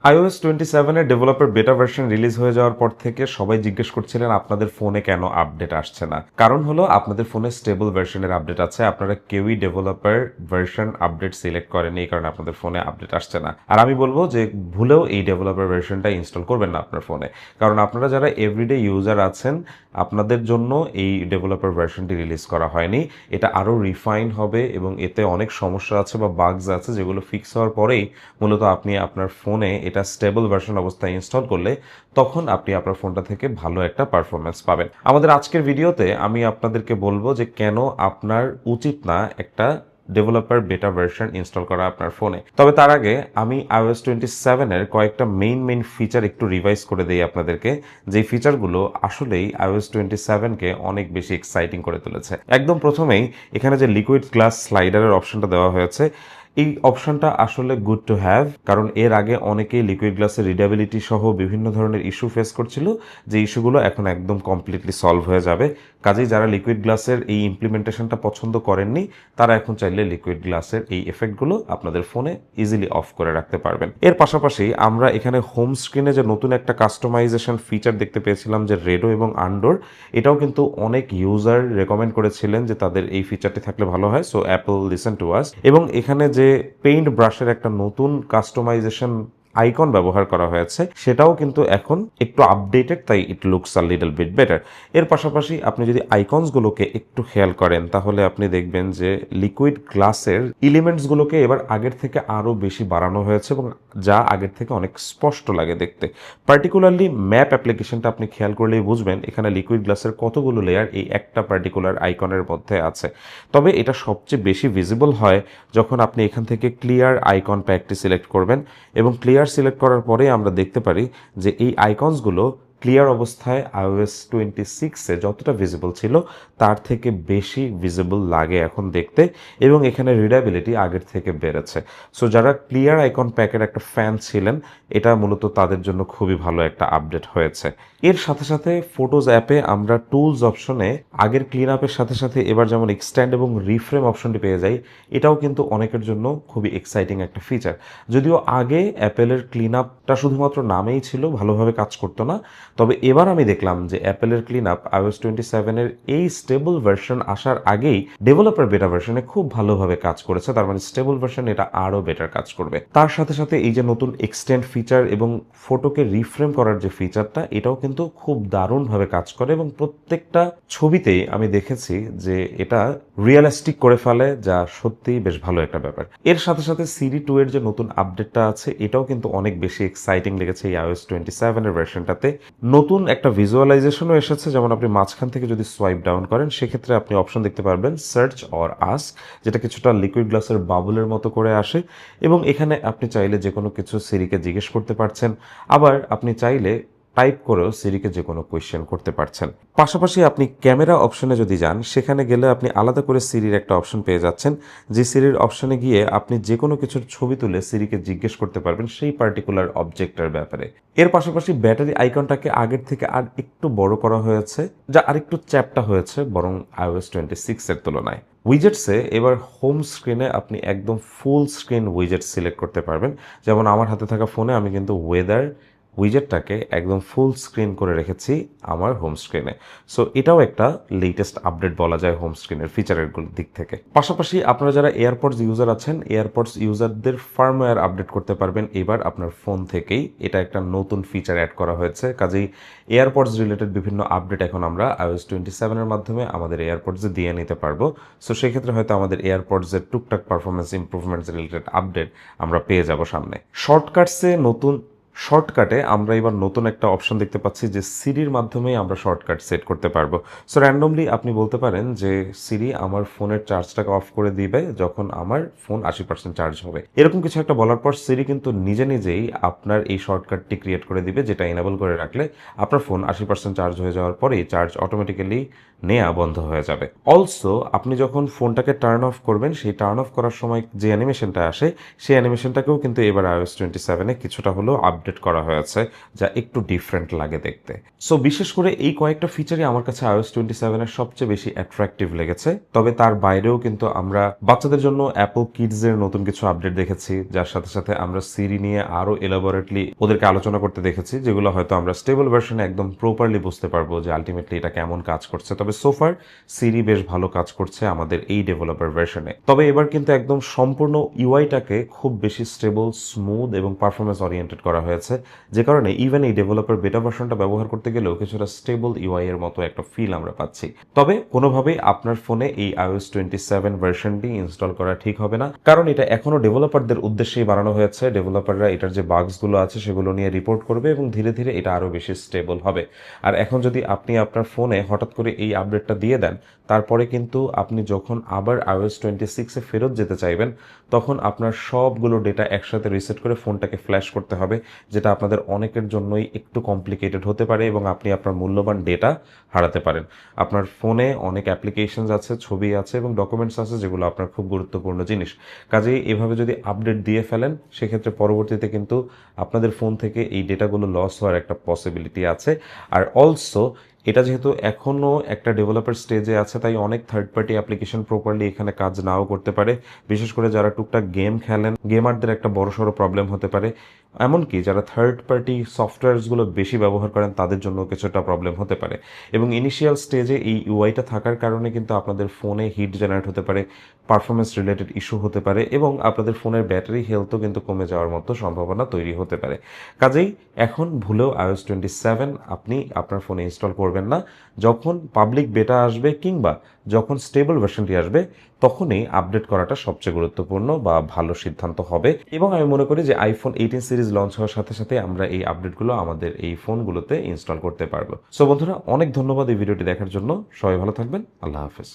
iOS 27 এর developer বেটা version release হয়ে যাওয়ার পর থেকে সবাই জিজ্ঞেস করছিলেন আপনাদের ফোনে কেন আপডেট আসছে না। কারণ হলো আপনাদের ফোনে স্টেবল ভার্সনের আপডেট আছে, আপনারা কেউই ডেভেলপার ভার্সন আপডেট সিলেক্ট করেন, এই কারণে আপনাদের ফোনে আপডেট আসছে না। আর আমি বলবো যে ভুলেও এই ডেভেলপার ভার্সনটা ইনস্টল করবেন না আপনার ফোনে, কারণ আপনারা যারা এভরিডে ইউজার আছেন আপনাদের জন্য এই ডেভেলপার ভার্সনটি রিলিজ করা হয়নি। এটা আরও রিফাইন হবে এবং এতে অনেক সমস্যা আছে বা বাগস আছে যেগুলো ফিক্স হওয়ার পরেই মূলত আপনি আপনার ফোনে এটা স্টেবল ভার্সন অবস্থায় ইনস্টল করলে তখন আপনি আপনার ফোনটা থেকে ভালো একটা পারফরমেন্স পাবেন। আমাদের আজকের ভিডিওতে আমি আপনাদেরকে বলবো যে কেন আপনার উচিত না একটা ডেভেলপার বেটা ভার্সন ইনস্টল করা আপনার ফোনে। তবে তার আগে আমি iOS 27 এর কয়েকটা মেইন ফিচার একটু রিভাইজ করে দেই আপনাদেরকে, যে ফিচারগুলো আসলেই iOS 27 কে অনেক বেশি এক্সাইটিং করে তুলেছে। একদম প্রথমেই এখানে যে লিকুইড গ্লাস স্লাইডারের অপশনটা দেওয়া হয়েছে, এই অপশনটা আসলে গুড টু হ্যাভ, কারণ এর আগে অনেকেই লিকুইড গ্লাসের রিডেবিলিটি সহ বিভিন্ন ধরনের ইস্যু ফেস করছিল, যে ইস্যুগুলো এখন একদম কমপ্লিটলি সলভ হয়ে যাবে। কাজেই যারা লিকুইড গ্লাসের এই ইমপ্লিমেন্টেশনটা পছন্দ করেননি তারা এখন চাইলে লিকুইড গ্লাসের এই এফেক্টগুলো আপনাদের ফোনে ইজিলি অফ করে রাখতে পারবেন। এর পাশাপাশি আমরা এখানে হোম স্ক্রিনে যে নতুন একটা কাস্টমাইজেশন ফিচার দেখতে পেয়েছিলাম, যে রেডো এবং আন্ডোর, এটাও কিন্তু অনেক ইউজার রেকমেন্ড করেছিলেন যে তাদের এই ফিচারটি থাকলে ভালো হয়। So Apple listen to us. এবং এখানে যে পেইন্ট ব্রাশের একটা নতুন কাস্টমাইজেশন আইকন ব্যবহার করা হয়েছে, সেটাও কিন্তু এখন একটু আপডেটেড, তাই it looks a little bit better. এর পাশাপাশি আপনি যদি আইকনসগুলোকে একটু খেয়াল করেন তাহলে আপনি দেখবেন যে লিকুইড গ্লাসের এলিমেন্টসগুলোকে এবার আগের থেকে আরও বেশি বাড়ানো হয়েছে এবং যা আগের থেকে অনেক স্পষ্ট লাগে দেখতে। পার্টিকুলারলি ম্যাপ অ্যাপ্লিকেশনটা আপনি খেয়াল করলেই বুঝবেন এখানে লিকুইড গ্লাসের কতগুলো লেয়ার এই একটা পার্টিকুলার আইকনের মধ্যে আছে। তবে এটা সবচেয়ে বেশি ভিজিবল হয় যখন আপনি এখান থেকে ক্লিয়ার আইকন প্যাকটি সিলেক্ট করবেন, এবং ক্লিয়ার সিলেক্ট করার পরে আমরা দেখতে পারি যে এই আইকনসগুলো ক্লিয়ার অবস্থায় iOS 26-এ যতটা ভিজিবল ছিল তার থেকে বেশি ভিজিবল লাগে এখন দেখতে, এবং এখানে রিডাবিলিটি আগের থেকে বেড়েছে। সো যারা ক্লিয়ার আইকন প্যাকের একটা ফ্যান ছিলেন, এটা মূলত তাদের জন্য খুবই ভালো একটা আপডেট হয়েছে। এর সাথে সাথে ফটোজ অ্যাপে আমরা টুলস অপশনে আগের ক্লিন আপের সাথে সাথে এবার যেমন এক্সটেন্ড এবং রিফ্রেম অপশনটি পেয়ে যাই, এটাও কিন্তু অনেকের জন্য খুবই এক্সাইটিং একটা ফিচার। যদিও আগে অ্যাপেলের ক্লিন আপটা শুধুমাত্র নামেই ছিল, ভালোভাবে কাজ করতো না, তবে এবার আমি দেখলাম যে অ্যাপেলের ক্লিন আপ iOS 27-এর এই স্টেবল ভার্সন আসার আগেই ডেভেলপার বেটা ভার্সনে খুব ভালোভাবে কাজ করেছে। তার মানে স্টেবল ভার্সন এটা আরও বেটার কাজ করবে। তার সাথে সাথে এই যে নতুন এক্সটেন্ড ফিচার এবং ফটোকে রিফ্রেম করার যে ফিচারটা, এটাও কিন্তু খুব দারুণভাবে কাজ করে এবং প্রত্যেকটা ছবিতেই আমি দেখেছি যে এটা রিয়েলিস্টিক করে ফেলে, যা সত্যিই বেশ ভালো একটা ব্যাপার। এর সাথে সাথে সিরি 2 এর যে নতুন আপডেটটা আছে, এটাও কিন্তু অনেক বেশি এক্সাইটিং লেগেছে এই iOS 27-এর ভার্সনটাতে। নতুন একটা ভিজুয়ালাইজেশনও এসেছে, যেমন আপনি মাঝখান থেকে যদি সোয়াইপ ডাউন করেন সেক্ষেত্রে আপনি অপশন দেখতে পারবেন সার্চ অর আস্ক, যেটা কিছুটা লিকুইড গ্লাসের বাবুলের মতো করে আসে, এবং এখানে আপনি চাইলে যে কোনো কিছু সিরিকে জিজ্ঞেস করতে পারছেন, আবার আপনি চাইলে টাইপ করেও সিরিকে যে কোনো কোয়েশ্চেন করতে পারছেন। পাশাপাশি আপনি ক্যামেরা অপশনে যদি যান, সেখানে গেলে আপনি আলাদা করে সিরির একটা অপশন পেয়ে যাচ্ছেন, যে সিরির অপশনে গিয়ে আপনি যে কোনো কিছুর ছবি তুলে সিরিকে জিজ্ঞেস করতে পারবেন সেই পার্টিকুলার অবজেক্টের ব্যাপারে। এর পাশাপাশি ব্যাটারি আইকনটাকে আগের থেকে আর একটু বড় করা হয়েছে, যা আরেকটু চ্যাপ্টা হয়েছে বরং iOS 26-এর তুলনায়। উইজেটসে এবার হোম স্ক্রিনে আপনি একদম ফুল স্ক্রিন উইজেট সিলেক্ট করতে পারবেন। যেমন আমার হাতে থাকা ফোনে আমি কিন্তু ওয়েদার উইজেটটাকে একদম ফুল স্ক্রিন করে রেখেছি আমার হোম স্ক্রিনে। সো এটাও একটা লেটেস্ট আপডেট বলা যায় হোম স্ক্রিনের ফিচারের দিক থেকে। পাশাপাশি আপনারা যারা এয়ারপডস ইউজার আছেন, এয়ারপডস ইউজারদের ফার্মওয়্যার আপডেট করতে পারবেন এবার আপনার ফোন থেকেই। এটা একটা নতুন ফিচার অ্যাড করা হয়েছে, কাজেই এয়ারপডস রিলেটেড বিভিন্ন আপডেট এখন আমরা iOS 27-এর মাধ্যমে আমাদের এয়ারপডসে দিয়ে নিতে পারবো। সো সেক্ষেত্রে হয়তো আমাদের এয়ারপডসের টুকটাক পারফরমেন্স ইমপ্রুভমেন্টস রিলেটেড আপডেট আমরা পেয়ে যাব সামনে। শর্টকাটে আমরা এবার নতুন একটা অপশন দেখতে পাচ্ছি, যে সিরির মাধ্যমেই আমরা শর্টকাট সেট করতে পারবো। সো র্যান্ডমলি আপনি বলতে পারেন যে সিরি আমার ফোনের চার্জটাকে অফ করে দিবে যখন আমার ফোন 80% চার্জ হবে, এরকম কিছু একটা বলার পর সিরি কিন্তু নিজে নিজেই আপনার এই শর্টকাটটি ক্রিয়েট করে দিবে, যেটা এনেবল করে রাখলে আপনার ফোন 80% চার্জ হয়ে যাওয়ার পরেই চার্জ অটোমেটিক্যালি নেওয়া বন্ধ হয়ে যাবে। অলসো আপনি যখন ফোনটাকে টার্ন অফ করবেন, সেই টার্ন অফ করার সময় যে অ্যানিমেশনটা আসে, সেই অ্যানিমেশনটাকেও কিন্তু এবার iOS 27-এ কিছুটা হলেও আপডেট আপডেট করা হয়েছে, যা একটু ডিফারেন্ট লাগে দেখতে। সো বিশেষ করে এই কয়েকটা ফিচারই আমার কাছে iOS 27 এর সবচেয়ে বেশি অ্যাট্রাকটিভ লেগেছে। তবে তার বাইরেও কিন্তু আমরা বাচ্চাদের জন্য অ্যাপল কিডস এর নতুন কিছু আপডেট দেখেছি, যার সাথে সাথে আমরা সিরি নিয়ে আরো এলাবোরেটলি ওদেরকে আলোচনা করতে দেখেছি, যেগুলো হয়তো আমরা স্টেবল ভার্সনে একদম প্রপারলি বুঝতে পারবো যে আলটিমেটলি এটা কেমন কাজ করছে। তবে সোফার সিরি বেশ ভালো কাজ করছে আমাদের এই ডেভেলপার ভার্সনে। তবে এবার কিন্তু একদম সম্পূর্ণ ইউআইটাকে খুব বেশি স্টেবল, স্মুথ এবং পারফরমেন্স ওরিয়েন্টেড করা হয়েছে, যে কারণে ইভেন এই ডেভেলপার বেটা ভার্সনটা ব্যবহার করতে গেলেও কিছুটা স্টেবল ইউআই এর মতো একটা ফিল আমরা পাচ্ছি। তবে কোনোভাবেই আপনার ফোনে এই iOS 27 ভার্সনটি ইনস্টল করা ঠিক হবে না, কারণ এটা এখনো ডেভেলপারদের উদ্দেশ্যেই বানানো হয়েছে। ডেভেলপাররা এটার যে বাগসগুলো আছে সেগুলো নিয়ে রিপোর্ট করবে এবং ধীরে ধীরে এটা আরো বেশি স্টেবল হবে। আর এখন যদি আপনি আপনার ফোনে হঠাৎ করে এই আপডেটটা দিয়ে দেন, তারপরে কিন্তু আপনি যখন আবার iOS 26-এ ফেরত যেতে চাইবেন, তখন আপনার সবগুলো ডেটা একসাথে রিসেট করে ফোনটাকে ফ্ল্যাশ করতে হবে, যেটা আপনাদের অনেকের জন্যই একটু কমপ্লিকেটেড হতে পারে এবং আপনি আপনার মূল্যবান ডেটা হারাতে পারেন। আপনার ফোনে অনেক অ্যাপ্লিকেশনস আছে, ছবি আছে এবং ডকুমেন্টস আছে, যেগুলো আপনার খুব গুরুত্বপূর্ণ জিনিস। কাজেই এভাবে যদি আপডেট দিয়ে ফেলেন, সেক্ষেত্রে পরবর্তীতে কিন্তু আপনাদের ফোন থেকে এই ডেটাগুলো লস হওয়ার একটা পসিবিলিটি আছে। আর অলসো এটা যেহেতু এখনও একটা ডেভেলপার স্টেজে আছে, তাই অনেক থার্ড পার্টি অ্যাপ্লিকেশন প্রপারলি এখানে কাজ নাও করতে পারে। বিশেষ করে যারা টুকটাক গেম খেলেন, গেমারদের একটা বড়সড় প্রবলেম হতে পারে। এমনকি যারা থার্ড পার্টি সফটওয়্যারসগুলো বেশি ব্যবহার করেন, তাদের জন্য কিছুটা প্রবলেম হতে পারে। এবং ইনিশিয়াল স্টেজে এই ইউআইটা থাকার কারণে কিন্তু আপনাদের ফোনে হিট জেনারেট হতে পারে, পারফরমেন্স রিলেটেড ইস্যু হতে পারে এবং আপনাদের ফোনের ব্যাটারি হেলথও কিন্তু কমে যাওয়ার মতো সম্ভাবনা তৈরি হতে পারে। কাজেই এখন ভুলেও iOS 27 আপনি আপনার ফোনে ইনস্টল করবেন না। যখন পাবলিক বেটা আসবে কিংবা যখন স্টেবল ভার্সনটি আসবে, তখনই আপডেট করাটা সবচেয়ে গুরুত্বপূর্ণ বা ভালো সিদ্ধান্ত হবে। এবং আমি মনে করি যে iPhone 18 সিরিজ লঞ্চ হওয়ার সাথে সাথে আমরা এই আপডেটগুলো আমাদের এই ফোনগুলোতে ইনস্টল করতে পারবো। সো বন্ধুরা, অনেক ধন্যবাদ এই ভিডিওটি দেখার জন্য। সবাই ভালো থাকবেন। আল্লাহ হাফেজ।